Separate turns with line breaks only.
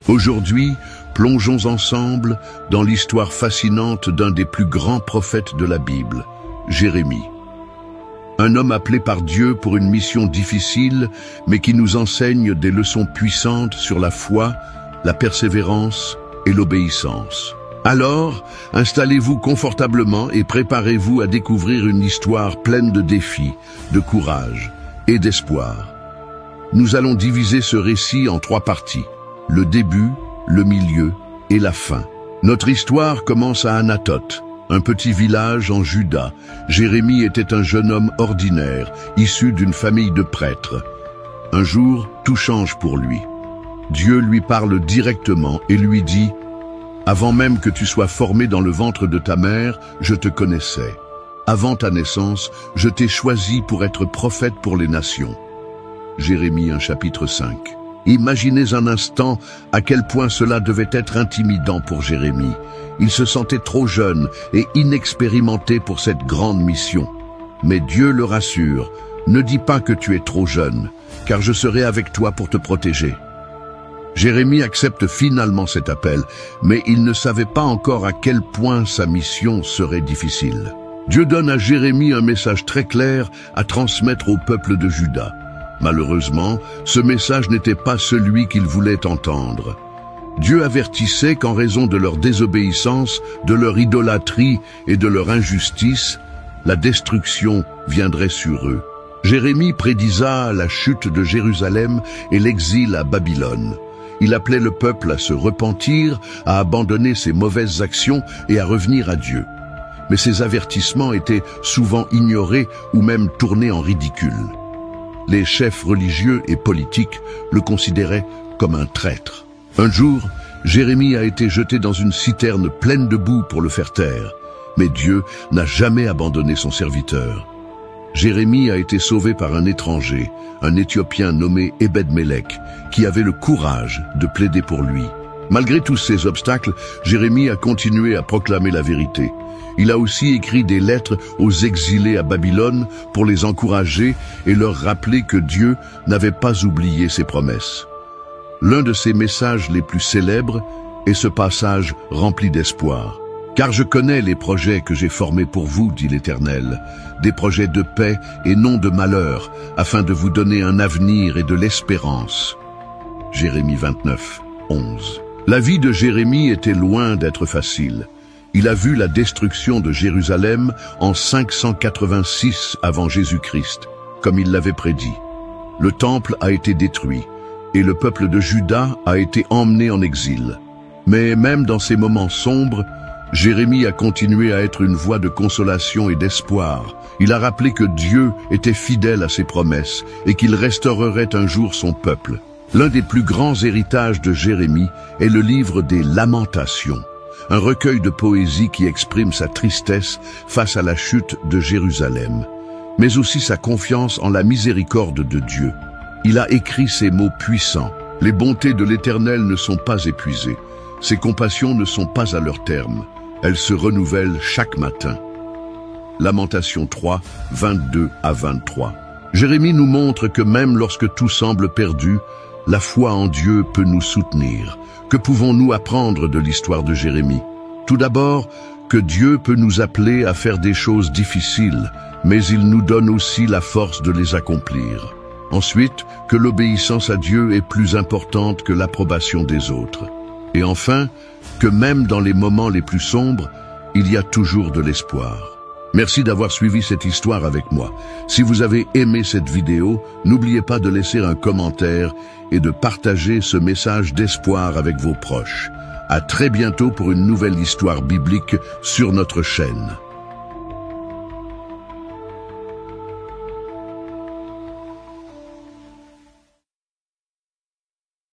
Aujourd'hui, plongeons ensemble dans l'histoire fascinante d'un des plus grands prophètes de la Bible, Jérémie. Un homme appelé par Dieu pour une mission difficile, mais qui nous enseigne des leçons puissantes sur la foi, la persévérance et l'obéissance. Alors, installez-vous confortablement et préparez-vous à découvrir une histoire pleine de défis, de courage et d'espoir. Nous allons diviser ce récit en 3 parties, le début, le milieu et la fin. Notre histoire commence à Anathoth, un petit village en Juda. Jérémie était un jeune homme ordinaire, issu d'une famille de prêtres. Un jour, tout change pour lui. Dieu lui parle directement et lui dit « Avant même que tu sois formé dans le ventre de ta mère, je te connaissais. Avant ta naissance, je t'ai choisi pour être prophète pour les nations. » Jérémie 1, chapitre 5. Imaginez un instant à quel point cela devait être intimidant pour Jérémie. Il se sentait trop jeune et inexpérimenté pour cette grande mission. Mais Dieu le rassure, « Ne dis pas que tu es trop jeune, car je serai avec toi pour te protéger. » Jérémie accepte finalement cet appel, mais il ne savait pas encore à quel point sa mission serait difficile. Dieu donne à Jérémie un message très clair à transmettre au peuple de Juda. Malheureusement, ce message n'était pas celui qu'il voulait entendre. Dieu avertissait qu'en raison de leur désobéissance, de leur idolâtrie et de leur injustice, la destruction viendrait sur eux. Jérémie prédisa la chute de Jérusalem et l'exil à Babylone. Il appelait le peuple à se repentir, à abandonner ses mauvaises actions et à revenir à Dieu. Mais ces avertissements étaient souvent ignorés ou même tournés en ridicule. Les chefs religieux et politiques le considéraient comme un traître. Un jour, Jérémie a été jeté dans une citerne pleine de boue pour le faire taire. Mais Dieu n'a jamais abandonné son serviteur. Jérémie a été sauvé par un étranger, un Éthiopien nommé Ebed-Mélec, qui avait le courage de plaider pour lui. Malgré tous ces obstacles, Jérémie a continué à proclamer la vérité. Il a aussi écrit des lettres aux exilés à Babylone pour les encourager et leur rappeler que Dieu n'avait pas oublié ses promesses. L'un de ses messages les plus célèbres est ce passage rempli d'espoir. « Car je connais les projets que j'ai formés pour vous, dit l'Éternel, des projets de paix et non de malheur, afin de vous donner un avenir et de l'espérance. » Jérémie 29, 11. La vie de Jérémie était loin d'être facile. Il a vu la destruction de Jérusalem en 586 avant Jésus-Christ, comme il l'avait prédit. Le temple a été détruit et le peuple de Juda a été emmené en exil. Mais même dans ces moments sombres, Jérémie a continué à être une voix de consolation et d'espoir. Il a rappelé que Dieu était fidèle à ses promesses et qu'il restaurerait un jour son peuple. L'un des plus grands héritages de Jérémie est le livre des Lamentations, un recueil de poésie qui exprime sa tristesse face à la chute de Jérusalem, mais aussi sa confiance en la miséricorde de Dieu. Il a écrit ces mots puissants. « Les bontés de l'Éternel ne sont pas épuisées, ses compassions ne sont pas à leur terme, elles se renouvellent chaque matin. » Lamentation 3, 22 à 23. Jérémie nous montre que même lorsque tout semble perdu, la foi en Dieu peut nous soutenir. Que pouvons-nous apprendre de l'histoire de Jérémie? Tout d'abord, que Dieu peut nous appeler à faire des choses difficiles, mais il nous donne aussi la force de les accomplir. Ensuite, que l'obéissance à Dieu est plus importante que l'approbation des autres. Et enfin, que même dans les moments les plus sombres, il y a toujours de l'espoir. Merci d'avoir suivi cette histoire avec moi. Si vous avez aimé cette vidéo, n'oubliez pas de laisser un commentaire et de partager ce message d'espoir avec vos proches. À très bientôt pour une nouvelle histoire biblique sur notre chaîne.